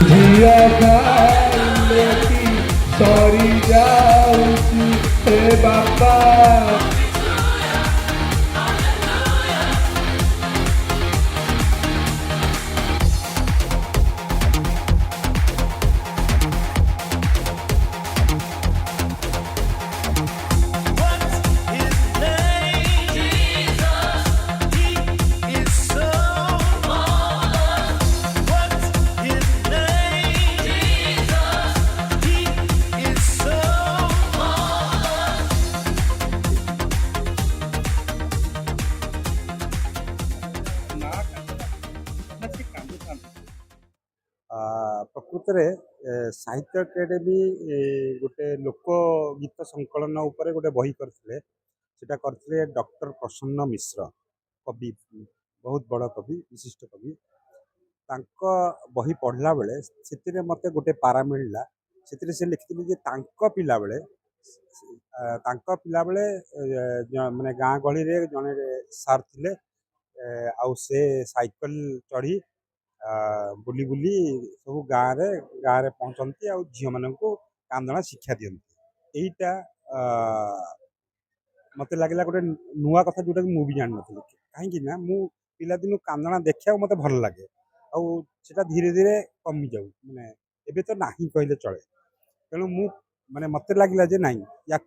जिया खाइले की सरी जाऊची हे बापा प्रकृत में साहित्य अकादेमी गोटे लोक गीत संकलन उपर गोटे बही करते करते डॉक्टर प्रसन्न मिश्र कवि बहुत बड़ कवि विशिष्ट कवि तांको बही पढ़ला बेले से मते गोटे पारा मिलला से लिखिथिले पिला बेले माने गाँ गहली रे जने सार थिले आउ से साइकिल चढ़ी बुली बुली सब गाँव रे पहुँचती आ झील मान कांदना शिक्षा दिखती यहीटा मत लगे गोटे नुआ कथा जोटा कि भी जान नी कहीं ना मु पिला दिन कांदना देखा मत भल लगे आटा धीरे धीरे कमी जाऊ माने एबे तो नहीं कहले चले तेणु मु माने मत लगे जे नाई या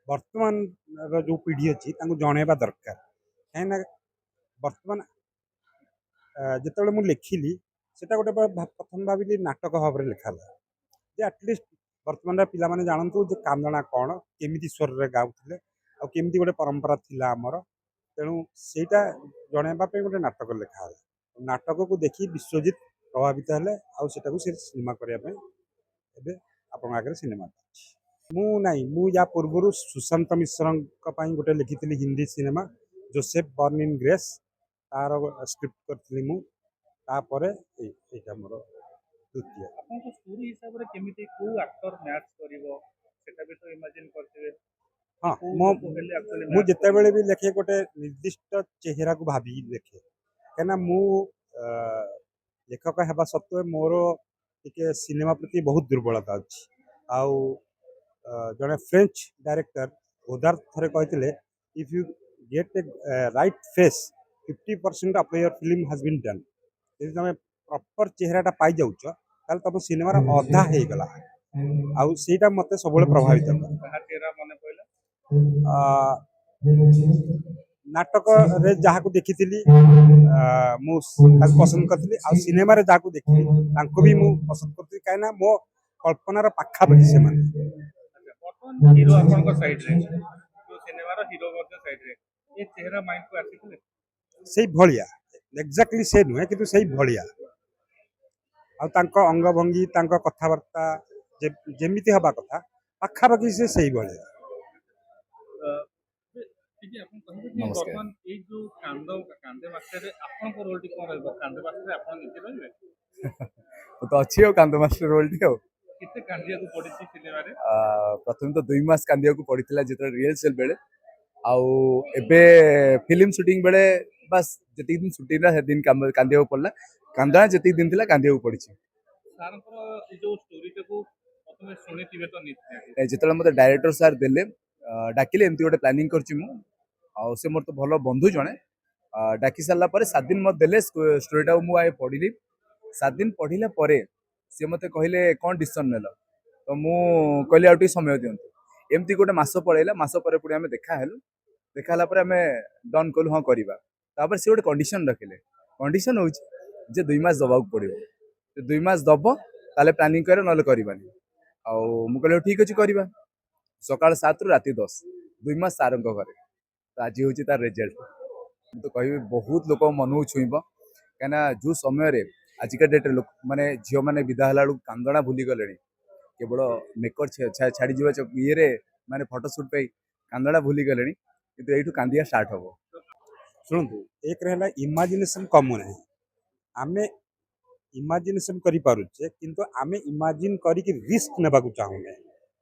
वर्तमान जो पीढ़ी अच्छी जनवा दरकार कहीं वर्तमान जिते मुझे लिखिली सेटा गोटे प्रथम भाविली नाटक भाव में लिखाला जे आटलिस्ट वर्तमान पिला माने जानतु जे कांदना कौन केमिति स्वर रे गाउथिले आ केमिति गोटे परंपरा थिला हमर तेणु सेटा जनवा गोटे नाटक लिखाला नाटक को देखी विश्वजित प्रभावित हेले आ सेटा को सिनेमा करने आपण आगे सिनेमा मु नहीं मु या पूर्व सुशांत मिश्र गोटे लिखी हिंदी सिनेमा जोसेफ बर्न इन ग्रेस तार स्क्रिप्ट करी मु तापर एटा मोर द्वितीय आपन स्टोरी हिसाब रे केमिति को एक्टर मैच करिवो सेटा भी तो इमेजिन करथिबे। हाँ मु जिते बेले भी लिखे गोटे निर्दिष्ट चेहरा को भाभी लिखे कहीं मु लेखक हेबा सत्वे मोर टिके सिनेमा प्रति बहुत दुर्बलता अच्छी आउ जड़े फ्रेंच डायरेक्टर ओदार थे कहते if you get a right face 50% of your film has been done यदि तुम प्रॉपर चेहराटा पाई जाऊच ताल तुम सिनेमार अधा हो गला आउ सेटा मते सबले प्रभावित नाटक रे जहाँ को देखी मु पसंद करी आ सिनेमा रे जहाँ को देखी भी मु पसंद करी कहीं मो कल्पनार पाखापाखि से हीरो आपन साइड रे जो सिनेमा रो हीरो वर्ग साइड रे ये चेहरा माइंड को आसीथिले सही भलिया एक्जाक्टली से नुहे कि सही भलिया अंग भंगी कथबार्ता जेमिति हवा कथा पाखापाखि से सही भलिया वर्तमान ए जो कांदे मास्टर आपन को रोल टी कोन रहबो कांदे मास्टर आपन निजे रहबे तो अच्छी हो कांदे मास्टर रोल टी हो किते कांदिया को पड़िछि सिनेमा रे प्रथम तो 2 मास कांदिया को पड़िथिला जेतरा रिहर्सल बेले आउ एबे फिल्म शूटिंग बेले बस जति दिन शूटिंग रा दिन कांदिया को पड़ला कांदना जति दिन थिला कांदिया को पड़िछि सारंकर ए जो स्टोरी को प्रथम सुनिथिबे तो निश्चय जेतला मते डायरेक्टर सर देले डाकिले एमती गोटे प्लानिंग करछि मु आ से मोर तो भलो बंधु जणे डाकी सारला परे 7 दिन मत देले स्टोरीटा मु आए पढिली 7 दिन पढिला परे से मते कहले कोन डिसीजन नेलो तो मु कहले आउटी समय दियंतु एमती गोटे मास पळैला मास परे पुडी हमें देखाला परे हमें डन कलु हां करिबा तापर से गोटे कंडीशन रखिले कंडीशन होउछ जे 2 मास दबाक पड़िबो तो 2 मास दबो ताले प्लानिंग करे नले करिबानी आ मु कहले ठीक अछि करिबा सकाळ 7 रु राति 10 2 मास सारंग घरे तो आज हूँ तार रिजल्ट तो कह बहुत लोक मन छुईब कहीं जो समय आजिका डेट लोक माने झील मैंने विदा होला बेलू कांदना भूली गले केवल मेकर छाड़ी जीवा ये माने फोटोशूट पे कांदना भूली गले किंतु यू कांदिया स्टार्ट हम शुणु एक रहा इमाजिनेशन कम ना आम इमाजिनेशन करें किंतु आम इमाजिन करके रिस्क ने चाहूना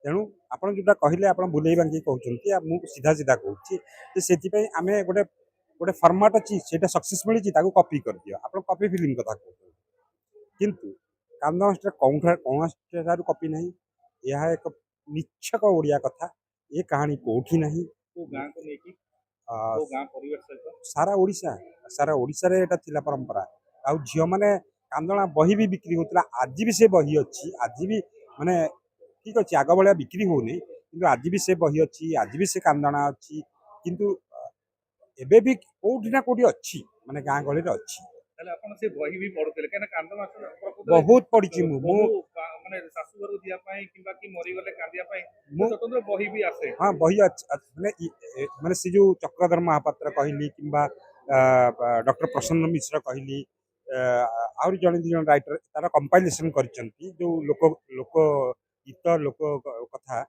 तेणु आपड़ जोटा कहले आप बुले बांगी कहते मुझे सीधा सीधा कहूँ से आम गोटे गोटे फर्माट अच्छी से सक्सेस मिली कॉपी कर दियो आप कॉपी फिल्म कथा कहते किंतु कांद मास्टर कौन कॉपी ना यह एक निच्छक ओडिया कथा ये कहानी कौटी ना को गाँ को लेकिन को गाँ परिवेश सहित सारा ओडिशा रे एटा थिला परंपरा आ झियो माने कांदना बही भी बिक्री होता आज भी से बही अच्छी आज भी माने ठीक अच्छे आग भाया बिक्री होनी किंतु आज भी से बही अच्छी आज भी से कांदना अच्छी किंतु एबे भी कोठी ना कोठी अच्छी माने गाँ गहली रे अच्छी ताले आपण से बही भी पढुतले केना कांद मास्टर प्रकृति बहुत पढ़ी मु माने सासु घर दिया पाई किबा कि मरी गले कांदिया पाई स्वतंत्र बही भी आसे हाँ बही माने से जो चक्रधर महापात्र कहली किंबा डॉक्टर प्रसन्न मिश्र कहली आउरी जड़े दी जन राइटर तार कंपाइलेशन करचंती जो लोक लोक गीत लोक कथा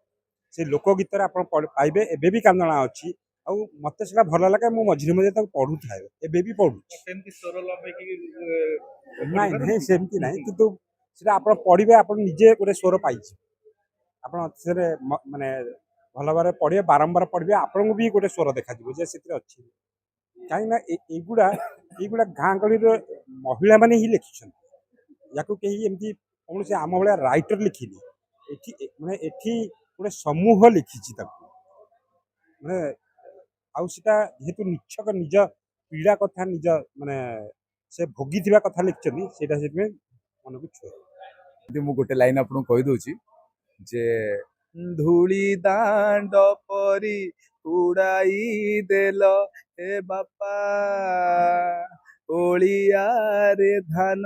से लोकगीत आप पाइबे एबे भी कांदना अच्छी आ मत से भल लगे मु मझे मझे पढ़ू थाए एबे भी पढ़ू सेमति स्वर लबे कि नहीं नहीं सेमती नहीं किंतु सेटा आप पढ़े आप निजे गोटे स्वर पाई आप माने भल भाव पढ़े बारंबार पढ़े आपन को भी गोटे स्वर देखा जे से अच्छी कहीं युवा गाँ गहली महिला माने ही लिखिं या कहीं एमती कौन से आम भाया राइटर लिखिनी माने एठी गोटे समूह लिखी माने आउटा जेहेतु निछक निज पीड़ा कथा निज माने से भोगी कथा लिखिं से मन को छुए मु गोटे लाइन आपको कही दूची जे धूली दांड परी उड़ाई देल हे बापा ओलिया रे धान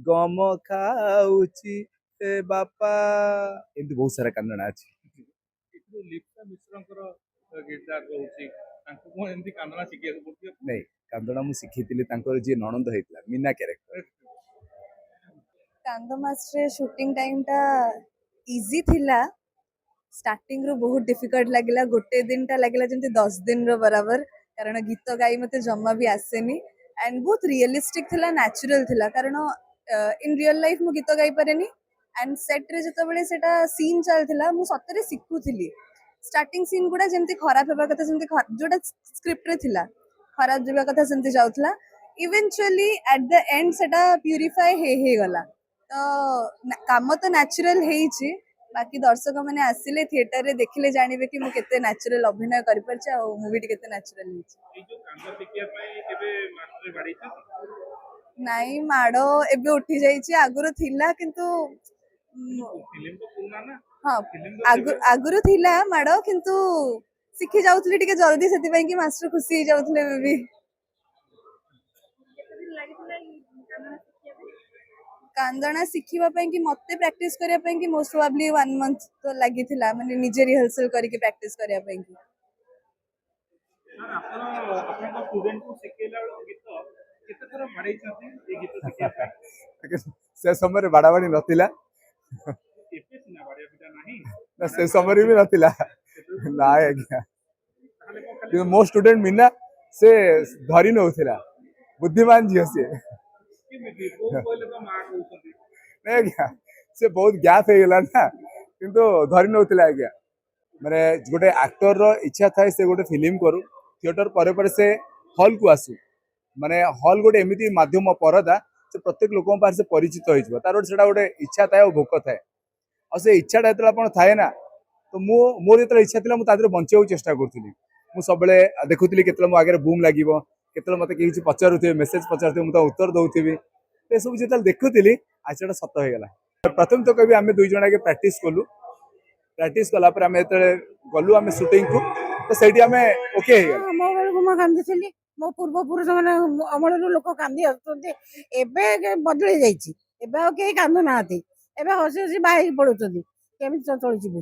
गम खाऊची हे बापा एमती बहुत सारा कांदना अच्छी लिप्सा मिश्रंकर गिरदार रहउची तांको को एमती कांदना शिखिया पड़ती नहीं कांदना मु शिखीतिली तांकर जे ननंद हेतला मीना कैरेक्टर कांद मास्टर शूटिंग टाइम टा इजी थिला स्टार्टिंग रो बहुत डिफिकल्ट लगिला गोटे दिन टा लगिला जंती 10 दिन रो बराबर कारण गीत गाई मते जम्मा भी आसेनी एंड बहुत रियलिस्टिक थिला नेचुरल थिला कारण इन रियल लाइफ मु गीत गाई पारेनी एंड सेट रे जतो बेले सेटा सीन चलथिला मु सतरे सिखुथिली स्टार्टिंग सीन गुडा जेमती खराब हेबा कथा जेमती जोटा स्क्रिप्ट रे थिला खराब जेबा कथा सेमती जाउथला इवेंचुअली एट द एंड सेटा प्यूरिफाई हे गला तो काम तो नेचुरल हेइची बाकी दर्शक मैंने आसिले थिएटर रे देखिले जानिबे कि मु केते नेचुरल अभिनय करि परछ आ मूवी केते नेचुरल हेइची ए जो कांद शिखिया पाई केबे मास्टर बाड़ी छ नाई माडो एबे उठी जाईची आगुरो थिला किंतु फिल्म तो पुराना ना हाँ आगुरो थिला माडो किंतु सिखि जाउथली टिके जल्दी सेति पई कि मास्टर खुशी हो जाउथले बेबी कांदना शिखिबा पई कि मते प्रैक्टिस करिया पई कि मोस्ट प्रोबब्ली 1 मंथ तो लागि थिला माने निजे रिहर्सल करके प्रैक्टिस करिया पई कि सर आपन को स्टूडेंट को सिखेला गीत केते थोर बाड़ी छथि ए गीत शिखिया पाई से समय बाड़ाबाड़ी नथिला एपे सिना बाड़िया पिटा नाही ना से समय भी नथिला ना आज्ञा मो स्टूडेंट मीना से धरी नउथिला बुद्धिमान झियो से कि को बोले तो मां कहउछथि नहीं आज्ञा से बहुत गैप हो गला ना किंतु धरी नउथिला आज्ञा माने गोटे एक्टर रो इच्छा थाए से गोटे फिल्म करू थिएटर परे परे से हॉल को आसू माने हॉल गोटे एमिति माध्यम परदा से प्रत्येक लोक पास से परिचित हो जिवो तार सेटा गोटे इच्छा थाए और भोक थाए और से इच्छा जेतला आपण थाए ना तो मोर जेतला इच्छा थिला मु तादरे बंचेउ चेष्टा करथिली मु सबले देखुथिली केतला मो आगे बूम लागिवो केतला मते किछि पचारुथिबे मेसेज पचारुथिबे मु ता उत्तर दउथिबी ए सब जेतला देखुथिली आज सेटा सत हो गेला प्रथम तो कभी आमे दुई जण आगे प्रैक्टिस कलु प्रैक्टिस कला पर आमे एतले गलु आमे शूटिंग को तो सेठी आमे ओके हे गेला मो बेल को कांदी मो पूर्व पुरुष माने अमर लोक कांदी आसुते एबे बदली जाईची एबे आ के कांदु नाथि एबे हसी हसी बाही पडुचंदी केमि चली जिवो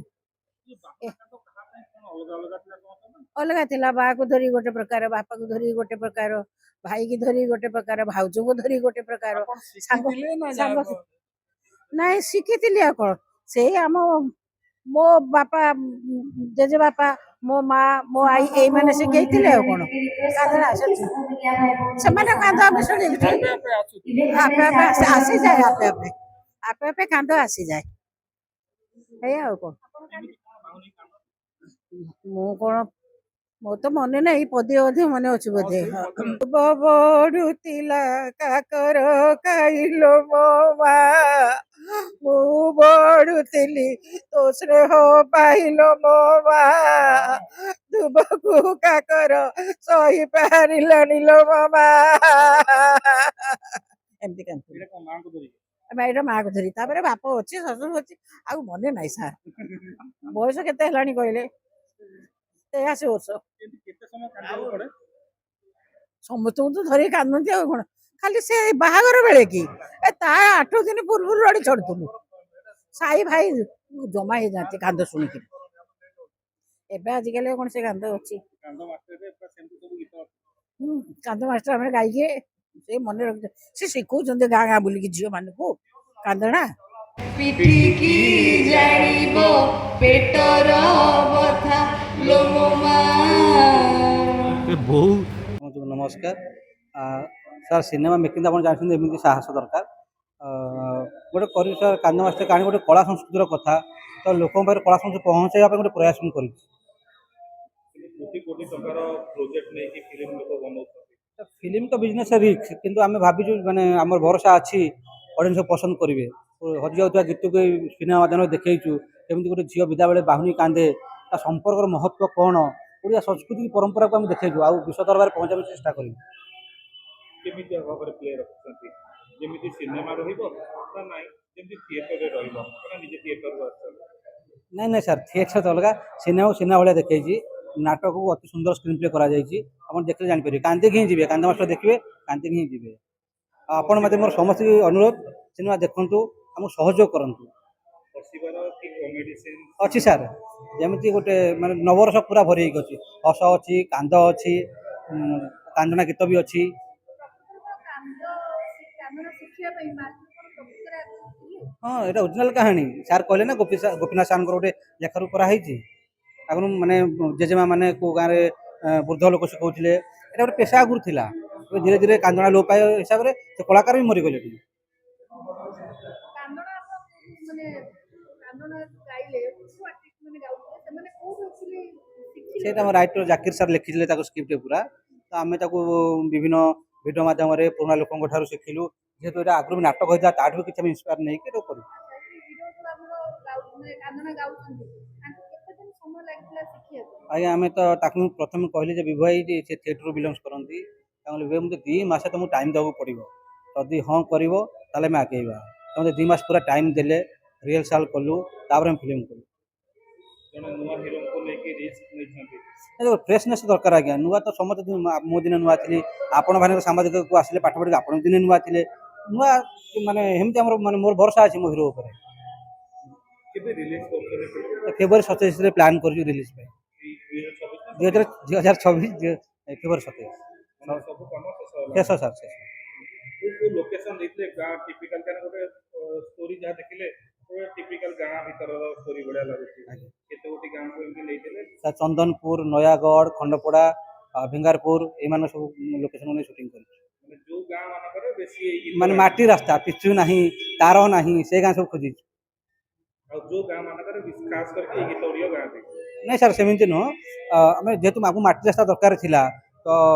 ଅଲଗା ଅଲଗା ଥିଲା ସମସ୍ତଙ୍କ ପାଇଁ? ଅଲଗା ଥିଲା। ବାହାକୁ ଧରି ଗୋଟେ ପ୍ରକାର, ବାପାକୁ ଧରି ଗୋଟେ ପ୍ରକାର, ଭାଇକି ଧରି ଗୋଟେ ପ୍ରକାର, ଭାଉଜକୁ ଧରି ଗୋଟେ ପ୍ରକାର। ଆପଣ ସାଙ୍ଗ ଶିଖିଥିଲେ ନା ସାଙ୍ଗ ଯାହା ନାଇଁ ଶିଖିଥିଲି ଆଉ କଣ। ସେଇ ମୋ ବାପା, ଜେଜେ ବାପା, ମୋ ମା, ମୋ ଆଈ ଏଇମାନେ ଶିଖେଇଥିଲେ ଆଉ କଣ। କାନ୍ଦଣା ଆସୁଛି, ସେମାନେ କାନ୍ଦ ଆମେ ଶୁଣିଛୁ। ଆପେ ଆପେ ଆସୁଛି? ଆପେ ଆପେ ଆସିଯାଏ, ଆପେ ଆପେ ଆପେ ଆପେ କାନ୍ଦ ଆସିଯାଏ। ଏଇଆ ଆଉ କଣ। ଏମିତି କଣ ବାହୁନି କାନ୍ଦ? ମୁଁ କଣ, ମୋର ତ ମନେ ନାହିଁ, ପଦ୍ୟ ମଧ୍ୟ ମନେ ଅଛି ବୋଧେ। ସେଇ ପଦ୍ୟ। ବଢୁଥିଲା କାକର ଖାଇଲୋ ମୋ ମା, ମୁଁ ବଢୁଥିଲି ତୋ ସ୍ନେହ ପାଇଲୋ ମୋ ମା, ଦୁବକୁ କାକର ସହି ପାରିଲାନି ଲୋ ମୋ ମା। ଏମିତି କାନ୍ଦୁଥିଲି। ଏଇଟା କଣ ମାଆଙ୍କୁ ଧରିକି? ଏଇଟା ମାଆକୁ ଧରି, ତାପରେ ବାପ ଅଛି, ଶ୍ୱଶୁର ଅଛି, ଆଉ ମନେ ନାହିଁ ସାର୍। ବୟସ କେତେ ହେଲାଣି କହିଲେ? 83 ବର୍ଷ। ଏମିତି କେତେ ସମୟ କାନ୍ଦିବାକୁ ପଡେ? ସମସ୍ତଙ୍କୁ ତ ଧରିକି କାନ୍ଦନ୍ତି ଆଉ କଣ। ଖାଲି ସେ ବାହାଘର ବେଳେ କି ତା 8 ଦିନ ପୂର୍ବରୁ ରଡି ଛାଡୁଥିଲୁ। ସାଇ ଭାଇ ଜମା ହେଇଯାନ୍ତି କାନ୍ଦ ଶୁଣିକି। ଏବେ ଆଜିକାଲି କଣ ସେ କାନ୍ଦ ଅଛି? କାନ୍ଦ ମାଷ୍ଟରରେ ପୁରା ସେମିତି ସବୁ ଗୀତ ଅଛି। କାନ୍ଦ ମାଷ୍ଟର ଆମେ ଗାଇକି ସେ ମନେ ରଖି, ସେ ଶିଖଉଛନ୍ତି ଗାଁ ଗାଁ ବୁଲିକି ଝିଅ ମାନଙ୍କୁ କାନ୍ଦଣା। ପିଠିକି ଜାଣିବ ପେଟର ବଥା ଲୋ ମୋ ମା। ନମସ୍କାର। ସାର୍ ସିନେମା ମେକିଂ ଆପଣ ଜାଣିଛନ୍ତି ଏମିତି ସାହସ ଦରକାର। ଗୋଟେ କରି ସାର୍ କାନ୍ଦ ମାଷ୍ଟର କାହାଣୀ ଗୋଟେ କଳା ସଂସ୍କୃତିର କଥା, ତ ଲୋକଙ୍କ ପାଖରେ କଳା ସଂସ୍କୃତି ପହଞ୍ଚାଇବା ପାଇଁ ଗୋଟେ ପ୍ରୟାସ ମୁଁ କରିଛି। କୋଟି କୋଟି ଟଙ୍କାର ପ୍ରୋଜେକ୍ଟ ନେଇକି ଫିଲ୍ମ ଲୋକ ବନଉଛନ୍ତି। ଫିଲ୍ମ ତ ବିଜନେସ୍ ରିସ୍କ, କିନ୍ତୁ ଆମେ ଭାବିଛୁ ମାନେ ଆମର ଭରସା ଅଛି ଅଡ଼ିଏନ୍ସ ପସନ୍ଦ କରିବେ। ହଜିଯାଉଥିବା ଗୀତକୁ ଏଇ ସିନେମା ମାଧ୍ୟମରେ ଦେଖେଇଛୁ। କେମିତି ଗୋଟେ ଝିଅ ବିଦା ବେଳେ ବାହୁନି କାନ୍ଦେ, ତା ସମ୍ପର୍କର ମହତ୍ଵ କ'ଣ, ଓଡ଼ିଆ ସଂସ୍କୃତି ପରମ୍ପରାକୁ ଆମେ ଦେଖେଇଛୁ, ଆଉ ବିଶ୍ୱ ଦରବାରରେ ପହଞ୍ଚାଇବାକୁ ଚେଷ୍ଟା କରିବୁ। କେମିତି ଭାବରେ ପ୍ଲେ ରଖୁଛନ୍ତି? ଯେମିତି ସିନେମା ରହିବ ନା ନାଇଁ ଯେମିତି ଥିଏଟରରେ ରହିବ? ଆପଣ ନିଜେ ଥିଏଟରକୁ ଆସୁଛନ୍ତି। ନାଇଁ ସାର୍, ଥିଏଟର ତ ଅଲଗା, ସିନେମାକୁ ସିନେମା ଭଳିଆ ଦେଖେଇଛି। ନାଟକକୁ ଅତି ସୁନ୍ଦର ସ୍କ୍ରିନ୍ ପ୍ଲେ କରାଯାଇଛି। ଆପଣ ଦେଖିଲେ ଜାଣିପାରିବେ, କାନ୍ଦିକି ହିଁ ଯିବେ। କାନ୍ଦ ମାଷ୍ଟର ଦେଖିବେ, କାନ୍ଦିକି ହିଁ ଯିବେ। ଆଉ ଆପଣ ମଧ୍ୟ ମୋର ସମସ୍ତଙ୍କୁ ଅନୁରୋଧ, ସିନେମା ଦେଖନ୍ତୁ, ଆମକୁ ସହଯୋଗ କରନ୍ତୁ। ହସିବାର କି କମେଡି ସିନ୍ ଅଛି ସାର୍, ଯେମିତି ଗୋଟେ ମାନେ ନବରସ ପୁରା ଭରି ହେଇକି ଅଛି। ହସ ଅଛି, କାନ୍ଦ ଅଛି, କାନ୍ଦଣା ଗୀତ ବି ଅଛି। ହଁ, ଏଇଟା ଅରିଜିନାଲ କାହାଣୀ। ସାର୍ କହିଲେ ନା ଗୋପୀନାଥ ସାର୍ଙ୍କର ଗୋଟେ ଲେଖାରୁ କରାହେଇଛି। ଆଗରୁ ମାନେ ଜେଜେମା ମାନେ କୋଉ ଗାଁରେ ବୃଦ୍ଧ ଲୋକ ଶିଖଉଥିଲେ। ଏଇଟା ଗୋଟେ ପେସା ଆଗରୁ ଥିଲା। ଧୀରେ ଧୀରେ କାନ୍ଦଣା ଲୋପ ପାଇବା ହିସାବରେ ସେ କଳାକାର ବି ମରିଗଲେ। ସେଇଟା ଆମ ରାଇଟର ଜାକିର ସାର୍ ଲେଖିଥିଲେ ତାକୁ ସ୍କ୍ରିପ୍ଟ ପୁରା। ତ ଆମେ ତାକୁ ବିଭିନ୍ନ ଭିଡ଼ିଓ ମାଧ୍ୟମରେ ପୁରୁଣା ଲୋକଙ୍କ ଠାରୁ ଶିଖିଲୁ। ଯେହେତୁ ଏଇଟା ଆଗରୁ ବି ନାଟକ ହେଇଥିଲା, ତାଠୁ ବି କିଛି ଆମେ ଇନ୍ସପାୟାର ନେଇକି ଏଇଟା କରୁ। ଆଜ୍ଞା, ଆମେ ତ ତାକୁ ପ୍ରଥମେ କହିଲି ଯେ ବିଭୁ ଭାଇ ସେ ଥିଏଟରରୁ ବିଲଙ୍ଗସ୍ କରନ୍ତି। ତାଙ୍କୁ ବିଭୁ ମୋତେ 2 ମାସ ତମକୁ ଟାଇମ୍ ଦେବାକୁ ପଡ଼ିବ। ଯଦି ହଁ କରିବ ତାହେଲେ ଆମେ ଆଗେଇବା। ମୋତେ 2 ମାସ ପୁରା ଟାଇମ୍ ଦେଲେ, ରିହର୍ସାଲ କଲୁ, ତାପରେ ଆମେ ଫିଲ୍ମ କଲୁ। ଜଣେ ନୂଆ ହିରୋଙ୍କୁ ନେଇକି ରିସ୍କ ନେଇଛନ୍ତି। ଫ୍ରେଶନେସ୍ ଦରକାର ଆଜ୍ଞା। ନୂଆ ତ ସମସ୍ତେ, ମୁଁ ଦିନେ ନୂଆ ଥିଲି, ଆପଣ ମାନେ ସାମ୍ବାଦିକକୁ ଆସିଲେ ପାଠ ପଢ଼ିକି ଆପଣ ଦିନେ ନୂଆ ଥିଲେ। ନୂଆ ମାନେ ଏମିତି ଆମର ମାନେ ମୋର ଭରସା ଅଛି ମୋ ହିରୋ ଉପରେ। କେବେ ରିଲିଜ କରୁଛନ୍ତି? ଫେବୃଆରୀ 27ରେ ପ୍ଲାନ୍ କରିଛୁ ରିଲିଜ ପାଇଁ। 2024 ଫେବୃଆରୀ 27। ସବୁ କାମ ଶେଷ ସାର୍, ଶେଷ। କୋଉ ଲୋକେସନ ଦେଇଥିଲେ? ଗାଁ ଟିପିକାଲ, କାରଣ ଗୋଟେ ଷ୍ଟୋରି ଯାହା ଦେଖିଲେ ଟିପିକାଲ ଗାଁ ଭିତରର ଷ୍ଟୋରି ଭଳିଆ ଲାଗୁଛି। କେତେ ଗୋଟି ଗାଁକୁ ଏମିତି ନେଇଥିଲେ? ଚନ୍ଦନପୁର, ନୟାଗଡ଼, ଖଣ୍ଡପଡ଼ା, ଭିଙ୍ଗାରପୁର, ଏମାନେ ସବୁ ଲୋକେସନ ନେଇ ସୁଟିଂ କରିଛୁ। ମାନେ ଯୋଉ ଗାଁ ମାନଙ୍କରେ ବେଶୀ ମାନେ ମାଟି ରାସ୍ତା, ପିଚୁ ନାହିଁ, ତାର ନାହିଁ, ସେ ଗାଁ ସବୁ ଖୋଜିଛୁ। ଆଉ ଯୋଉ ଗାଁ ମାନଙ୍କରେ ଖାସ କରିକି ଏଇ ଗୀତ ଗୁଡ଼ିକ ଗାଆନ୍ତି? ନାଇଁ ସାର୍, ସେମିତି ନୁହଁ। ଆମେ ଯେହେତୁ ଆମକୁ ମାଟି ରାସ୍ତା ଦରକାର ଥିଲା, ତ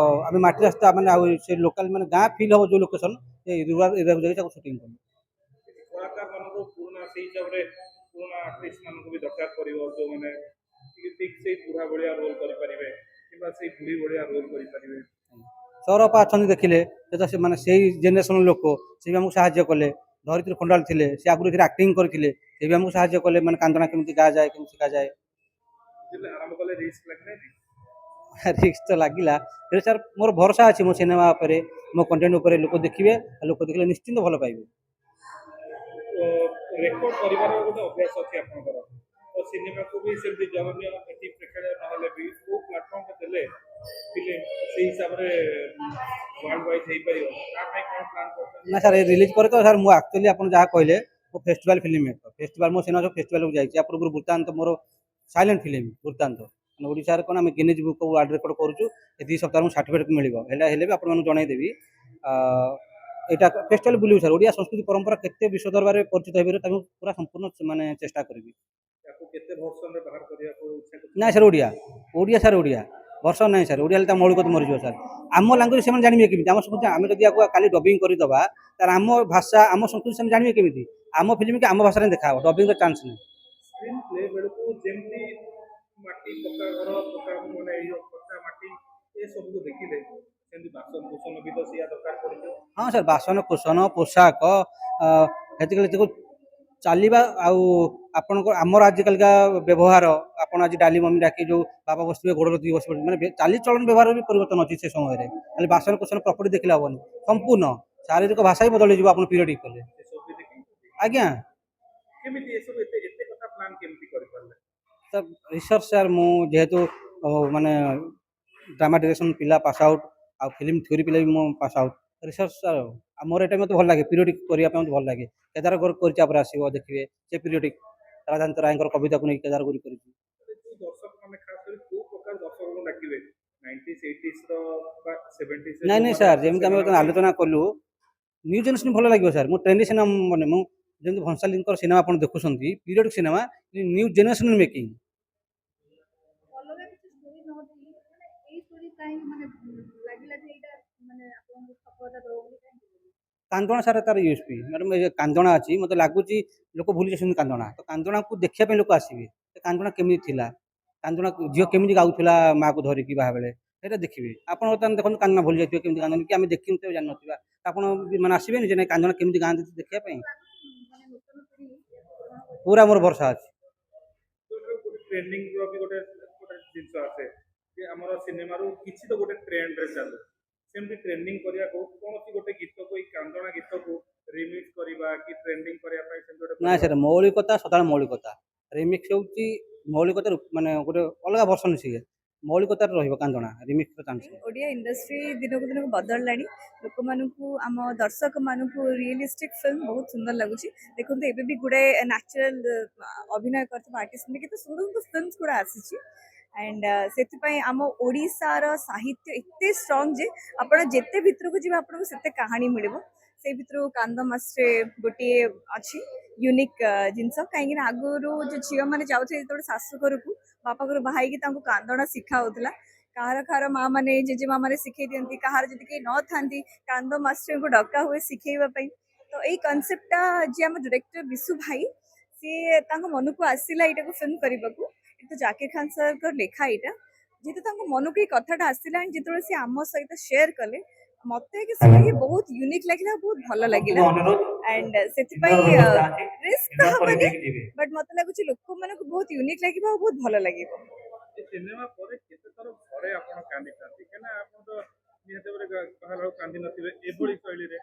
ଆମେ ମାଟି ରାସ୍ତା ମାନେ ଆଉ ସେ ଲୋକାଲ ମାନେ ଗାଁ ଫିଲ୍ ହବ ଯୋଉ ଲୋକେସନ, ରୁରାଲ ଏରିଆକୁ ଯାଇକି ତାକୁ ସୁଟିଂ କଲୁ। କଳାକାର ମାନଙ୍କୁ ପୁରୁଣା ସେଇ ହିସାବରେ ପୁରୁଣା ଆର୍ଟିଷ୍ଟ ମାନଙ୍କୁ ବି ଦରକାର ପଡ଼ିବ, ଯୋଉମାନେ ଠିକ ସେଇ ବୁଢ଼ା ଭଳିଆ ରୋଲ କରିପାରିବେ କିମ୍ବା ସେଇ ବୁଢ଼ୀ ଭଳିଆ ରୋଲ କରିପାରିବେ। ସୌରଭ ଅଛନ୍ତି ଦେଖିଲେ, ସେ ତ ସେମାନେ ସେଇ ଜେନେରେସନ ଲୋକ, ସେ ବି ଆମକୁ ସାହାଯ୍ୟ କଲେ। ଧରିତ୍ରୀ ଖଣ୍ଡାଳ ଥିଲେ, ସେ ଆଗରୁ ଏଥିରେ ଆକ୍ଟିଂ କରିଥିଲେ, ସେ ବି ଆମକୁ ସାହାଯ୍ୟ କଲେ, ମାନେ କାନ୍ଦଣା କେମିତି ଗାଯାଏ, କେମିତି ଶିଖାଯାଏ। ଆରମ୍ଭ କଲେ ରିସ୍କ ଲାଗିଲାନି? ରିସ୍କ ତ ଲାଗିଲା, ହେଲେ ସାର୍ ମୋର ଭରସା ଅଛି ମୋ ସିନେମା ଉପରେ, ମୋ କଣ୍ଟେଣ୍ଟ ଉପରେ। ଲୋକ ଦେଖିବେ, ଲୋକ ଦେଖିଲେ ନିଶ୍ଚିନ୍ତ ଭଲ ପାଇବେ। ରେକର୍ଡ କରିବାର ଗୋଟେ ଅଭ୍ୟାସ ଅଛି ଆପଣଙ୍କର, ତ ସିନେମାକୁ ବି ସେମିତି ଜନନୀୟ ଏଠି ପ୍ରେକ୍ଷାଳୟ ନହେଲେ ସେଇ ହିସାବରେ ୱାର୍ଲଡ ୱାଇଡ୍ ହେଇପାରିବ ତା ପାଇଁ କ'ଣ ପ୍ଲାନ୍ କରୁଛନ୍ତି? ନା ସାର୍ ରିଲିଜ୍ ପରେ ତ ସାର୍ ମୁଁ ଆକ୍ଚୁଆଲି ଆପଣ ଯାହା କହିଲେ ମୁଁ ଫେଷ୍ଟିଭାଲ ଫିଲ୍ମ ମେକର ଫେଷ୍ଟିଭାଲ ମୁଁ ସିନେମା ଫେଷ୍ଟିଭାଲକୁ ଯାଇଛି ୟା ପୂର୍ବରୁ ବୃତ୍ତାନ୍ତ ମୋର ସାଇଲେଣ୍ଟ ଫିଲ୍ମ ବୃତ୍ତାନ୍ତ ମାନେ ଓଡ଼ିଶାରେ କ'ଣ ଆମେ Guinness book of world record କରୁଛୁ ଏ 2 ସପ୍ତାହରେ ମୁଁ ସାର୍ଟିଫିକେଟ୍ ମିଳିବ ହେଲେ ବି ଆପଣମାନଙ୍କୁ ଜଣାଇଦେବି ଏଇଟା ଫେଷ୍ଟିଭାଲ ବୁଲିବୁ ସାର୍ ଓଡ଼ିଆ ସଂସ୍କୃତି ପରମ୍ପରା କେତେ ବିଶ୍ୱ ଦରବାରରେ ପରିଚିତ ହେଇପାରିବ ତାକୁ ପୁରା ସମ୍ପୂର୍ଣ୍ଣ ମାନେ ଚେଷ୍ଟା କରିବି। ତାକୁ କେତେ ଭର୍ସନରେ ବାହାର କରିବାକୁ ଇଚ୍ଛା କରୁଛନ୍ତି? ନାଇଁ ସାର୍ ଓଡ଼ିଆ ସାର୍ ଓଡ଼ିଆ ବର୍ଷ ନାହିଁ ସାର୍ ଓଡ଼ିଆ ହେଲେ ତା ମୌଳିକତା ମରିଯିବ ସାର୍ ଆମ ଲାଙ୍ଗୁଏଜ୍ ସେମାନେ ଜାଣିବେ କେମିତି ଆମ ସଂସ୍କୃତି ଆମେ ଯଦି ଆକୁ କାଲି ଡବିଂ କରିଦେବା ତାର ଆମ ଭାଷା ଆମ ସଂସ୍କୃତି ସେମାନେ ଜାଣିବେ କେମିତି ଆମ ଫିଲ୍ମ କି ଆମ ଭାଷାରେ ଦେଖାହବ ଡବିଂର ଚାନ୍ସ ନାହିଁ। ସ୍କ୍ରିନ୍ ପ୍ଲେ ବେଳକୁ ଯେମିତି ମାଟି ପକ୍କା ଘର ପକ୍କା ମାନେ ଏଇ ପକ୍କା ମାଟି ଏସବୁକୁ ଦେଖିଲେ ସେମିତି ବାସନ କୁସନ ବି ତ ସେଇଆ ଦରକାର ପଡ଼ିବ। ହଁ ସାର୍ ବାସନ କୁସନ ପୋଷାକ ସେତିକି ଚାଲିବା ଆଉ ଆପଣଙ୍କର ଆମର ଆଜିକାଲିକା ବ୍ୟବହାର ଆପଣ ଆଜି ଡାଲି ମମି ଡାକି ଯେଉଁ ବାବା ବସିଥିବେ ଗୋଡ଼ ରଖିକି ବସି ପଡ଼ିବେ ମାନେ ଚାଲିଚଳନ ବ୍ୟବହାର ବି ପରିବର୍ତ୍ତନ ଅଛି ସେ ସମୟରେ ଖାଲି ବାସନ କୁସନ ପ୍ରପର୍ଟି ଦେଖିଲେ ହବନି ସମ୍ପୂର୍ଣ୍ଣ ଶାରୀରିକ ଭାଷା ବି ବଦଳିଯିବ ଆପଣ ପିରିୟଡ଼ିକ୍ କଲେ ଏସବୁ ବି ଦେଖି ଆଜ୍ଞା। କେମିତି ଏସବୁ ଏତେ ଏତେ କଥା ପ୍ଲାନ୍ କେମିତି କରିପାରିଲେ? ତ ରିସର୍ଚ୍ଚ ସାର୍ ମୁଁ ଯେହେତୁ ମାନେ ଡ୍ରାମା ଡିରେକ୍ସନ୍ ପିଲା ପାସ୍ ଆଉଟ୍ ଆଉ ଫିଲ୍ମ ଥିଓରି ପିଲା ବି ମୁଁ ପାସ୍ ଆଉଟ୍ ରିସର୍ଚ୍ଚ ସାର୍ ଆଉ ମୋର ଏଇଟା ମୋତେ ଭଲ ଲାଗେ ପିରିୟଡ଼ିକ୍ କରିବା ପାଇଁ ମୋତେ ଭଲ ଲାଗେ କେଦାର ଗୌରୀ କରିଚା ପରେ ଆସିବ ଦେଖିବେ ସେ ପିରିୟଡ଼ିକ୍ ରାଧାକାନ୍ତ ରାୟଙ୍କର କବିତାକୁ ନେଇ କେଦାର ଗୌରୀ କରିଛି। ଯୋଉ ଦର୍ଶକ ମାନେ ଖାସ କରି କୋଉ ପ୍ରକାର ଦର୍ଶକଙ୍କୁ ଡାକିବେ 90s 80s ର ବା 70s ନାଇଁ ସାର୍ ଯେମିତି ଆମେ ଆଲୋଚନା କଲୁ ନ୍ୟୁ ଜେନେରେସନ୍ ଭଲ ଲାଗିବ ସାର୍ ମୁଁ ଟ୍ରେଣ୍ଡି ସିନେମା ମାନେ ମୁଁ ଯେମିତି ଭଂସାଲୀଙ୍କର ସିନେମା ଆପଣ ଦେଖୁଛନ୍ତି periodic cinema new generation making ଅଲଗା କିଛି ଷ୍ଟୋରି ନ ଦେଇ ମାନେ ଏଇ ଷ୍ଟୋରି କାହିଁକି ମାନେ ଲାଗିଲା ଯେ ଏଇଟା ମାନେ ଆପଣଙ୍କୁ ସଫଳତା ଦବ ବୋଲି କାହିଁକି? କାନ୍ଦଣା ସାର୍ ତାର ୟୁଏସ୍ପି ମ୍ୟାଡ଼ାମ ଏ କାନ୍ଦଣା ଅଛି ମୋତେ ଲାଗୁଛି ଲୋକ ଭୁଲି ଯାଇଛନ୍ତି କାନ୍ଦଣା ତ କାନ୍ଦଣାକୁ ଦେଖିବା ପାଇଁ ଲୋକ ଆସିବେ ସେ କାନ୍ଦଣା କେମିତି ଥିଲା କାନ୍ଦଣା ଝିଅ କେମିତି ଗାଉଥିଲା ମାଆକୁ ଧରିକି ବାହା ବେଳେ ସେଇଟା ଦେଖିବେ ଆପଣ ବର୍ତ୍ତମାନ ଦେଖନ୍ତୁ କାନ୍ଦଣା ଭୁଲି ଯାଇଥିବେ କେମିତି କାନ୍ଦନ୍ତି କି ଆମେ ଦେଖିନି ତ ଜାଣିନଥିବା ଆପଣ ମାନେ ଆସିବେନି ଯେ ନାଇଁ କାନ୍ଦଣା କେମିତି ଗାଆନ୍ତି ଦେଖିବା ପାଇଁ ମାନେ ନୂତନ ପିଢ଼ି ଏହାକୁ ଗ୍ରହଣ କରି ପୁରା ମୋର ଭରସା ଅଛି। ଗୋଟେ ଟ୍ରେଣ୍ଡିଂର ବି ଗୋଟେ ଜିନିଷ ଆସେ ଯେ ଆମର ସିନେମାରୁ କିଛି ତ ଗୋଟେ ଟ୍ରେଣ୍ଡରେ ଚାଲୁ ସେମିତି ଟ୍ରେଣ୍ଡିଂ କରିବାକୁ କୌଣସି ଗୋଟେ ଗୀତକୁ ଏଇ କାନ୍ଦଣା ଗୀତକୁ ରିମିକ୍ସ କରିବା କି ଟ୍ରେଣ୍ଡିଂ କରିବା ପାଇଁ ସେମିତି ଗୋଟେ ନାଇଁ ସାର୍ ମୌଳିକତା ସଦାବେଳେ ମୌଳିକତା ରିମିକ୍ସ ହେଉଛି ମୌଳିକତାର ମାନେ ଗୋଟେ ଅଲଗା ଭର୍ସନ ସିଏ ମୌଳିକତାରେ ରହିବ କାନ୍ଦଣା ରିମିକ୍ସର ଚାନ୍ସ ନାହିଁ। ଓଡ଼ିଆ ଇଣ୍ଡଷ୍ଟ୍ରି ଦିନକୁ ଦିନକୁ ବଦଳିଲାଣି ଲୋକମାନଙ୍କୁ ଆମ ଦର୍ଶକମାନଙ୍କୁ ରିଏଲିଷ୍ଟିକ୍ ଫିଲ୍ମ ବହୁତ ସୁନ୍ଦର ଲାଗୁଛି ଦେଖନ୍ତୁ ଏବେ ବି ଗୁଡ଼ାଏ ନ୍ୟାଚୁରାଲ ଅଭିନୟ କରିଥିବା ଆର୍ଟିଷ୍ଟ କେତେ ସୁନ୍ଦର ସୁନ୍ଦର ଫିଲ୍ମସ୍ ଗୁଡ଼ା ଆସିଛି ଆଣ୍ଡ ସେଥିପାଇଁ ଆମ ଓଡ଼ିଶାର ସାହିତ୍ୟ ଏତେ ଷ୍ଟ୍ରଙ୍ଗ ଯେ ଆପଣ ଯେତେ ଭିତରକୁ ଯିବେ ଆପଣଙ୍କୁ ସେତେ କାହାଣୀ ମିଳିବ ସେଇ ଭିତରୁ କାନ୍ଦ ମାସରେ ଗୋଟିଏ ଅଛି ୟୁନିକ୍ ଜିନିଷ କାହିଁକିନା ଆଗରୁ ଯେଉଁ ଝିଅମାନେ ଯାଉଥିଲେ ଯେତେବେଳେ ଶାଶୁ ଘରକୁ ବାପା ଘରୁ ବାହା ହେଇକି ତାଙ୍କୁ କାନ୍ଦଣା ଶିଖା ହେଉଥିଲା କାହାର କାହାର ମା ମାନେ ଜେଜେମା ମାନେ ଶିଖେଇ ଦିଅନ୍ତି କାହାର ଯଦି କେହି ନଥାନ୍ତି କାନ୍ଦ ମାଷ୍ଟରଙ୍କୁ ଡକା ହୁଏ ଶିଖେଇବା ପାଇଁ ତ ଏଇ କନସେପ୍ଟଟା ଯିଏ ଆମ ଡିରେକ୍ଟର ବିଶୁ ଭାଇ ସିଏ ତାଙ୍କ ମନକୁ ଆସିଲା ଏଇଟାକୁ ଫିଲ୍ମ କରିବାକୁ କିନ୍ତୁ ଜାକିର ଖାନ ସାର୍ଙ୍କ ଲେଖା ଏଇଟା ଯେହେତୁ ତାଙ୍କ ମନକୁ ଏଇ କଥାଟା ଆସିଲା ଯେତେବେଳେ ସେ ଆମ ସହିତ ସେୟାର କଲେ ମତେ କି ଶୁଣିକି ବହୁତ ୟୁନିକ୍ ଲାଗିଲା ବହୁତ ଭଲ ଲାଗିଲା ଆଣ୍ଡ ସେଥିପାଇଁ ରିସ୍କ ତ ହବନି ବଟ୍ ମତେ ଲାଗୁଛି ଲୋକମାନଙ୍କୁ ବହୁତ ୟୁନିକ୍ ଲାଗିବ ଆଉ ବହୁତ ଭଲ ଲାଗିବ। ଏ ସିନେମା ପରେ କେତେ ଥର ଘରେ ଆପଣ କାନ୍ଦିଥାନ୍ତି କାହିଁକିନା ଆପଣ ତ ନିହାତି ଭାବରେ କାହାର ଆଉ କାନ୍ଦି ନଥିବେ ଏଭଳି ଶୈଳୀରେ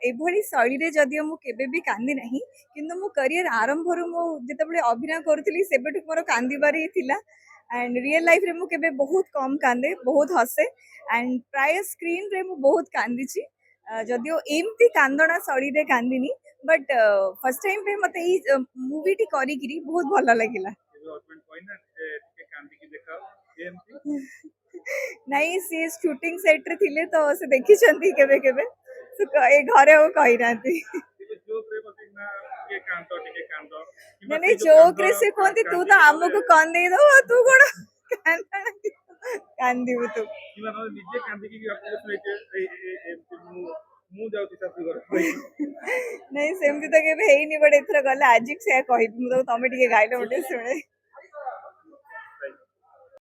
ଏଭଳି ଶୈଳୀରେ ଯଦିଓ ମୁଁ କେବେ ବି କାନ୍ଦି ନାହିଁ କିନ୍ତୁ ମୋ କ୍ୟାରିୟର ଆରମ୍ଭରୁ ମୁଁ ଯେତେବେଳେ ଅଭିନୟ କରୁଥିଲି ସେବେଠୁ ମୋର କାନ୍ଦିବାର ହିଁ ଥିଲା ଆଣ୍ଡ ରିଏଲ ଲାଇଫରେ ମୁଁ କେବେ ବହୁତ କମ୍ କାନ୍ଦେ ବହୁତ ହସେ ଆଣ୍ଡ ପ୍ରାୟ ସ୍କ୍ରିନ୍ରେ ମୁଁ ବହୁତ କାନ୍ଦିଛି ଯଦିଓ ଏମିତି କାନ୍ଦଣା ଶୈଳୀରେ କାନ୍ଦିନି ବଟ୍ ଫାର୍ଷ୍ଟ ଟାଇମ୍ରେ ମୋତେ ଏଇ ମୁଭିଟି କରିକିରି ବହୁତ ଭଲ ଲାଗିଲା। ଏବେ ହଜବେଣ୍ଡ କହିନାହାନ୍ତି ଯେ ଟିକେ କାନ୍ଦିକି ଦେଖାଅ ଏମିତି ନାଇଁ ସିଏ ସୁଟିଂ ସେଟ୍ରେ ଥିଲେ ତ ସେ ଦେଖିଛନ୍ତି କେବେ କେବେ ସେ ଏ ଘରେ ଆଉ କହିନାହାନ୍ତି। ଟିକେ ଜୋକରେ ବସିକି ନା ଟିକେ କାନ୍ଦ କିମ୍ବା ନାଇଁ ସେଇ ଯୋଉ ଜୋକ୍ରେ ସେ କୁହନ୍ତି ତୁ ତ ଆମକୁ କନ୍ଦେଇ ଦବୁ ତୁ କଣ କାନ୍ଦିବୁ ତୁ କିମ୍ବା ନହେଲେ ନିଜେ କାନ୍ଦିକି ଆପଣଙ୍କୁ ଶୁଣେଇଥିବେ ଏମିତି ମୁଁ ଯାଉଛି ଶାଶୁ ଘର ନାଇଁ ସେମିତି ତ କେବେ ହେଇନି ବଟ୍ ଏଥର ଗଲେ ଆଜି ସେୟା କହିବି ମୁଁ ତମେ ଟିକେ ଗାଇଲେ ଗୋଟେ ଶୁଣେ।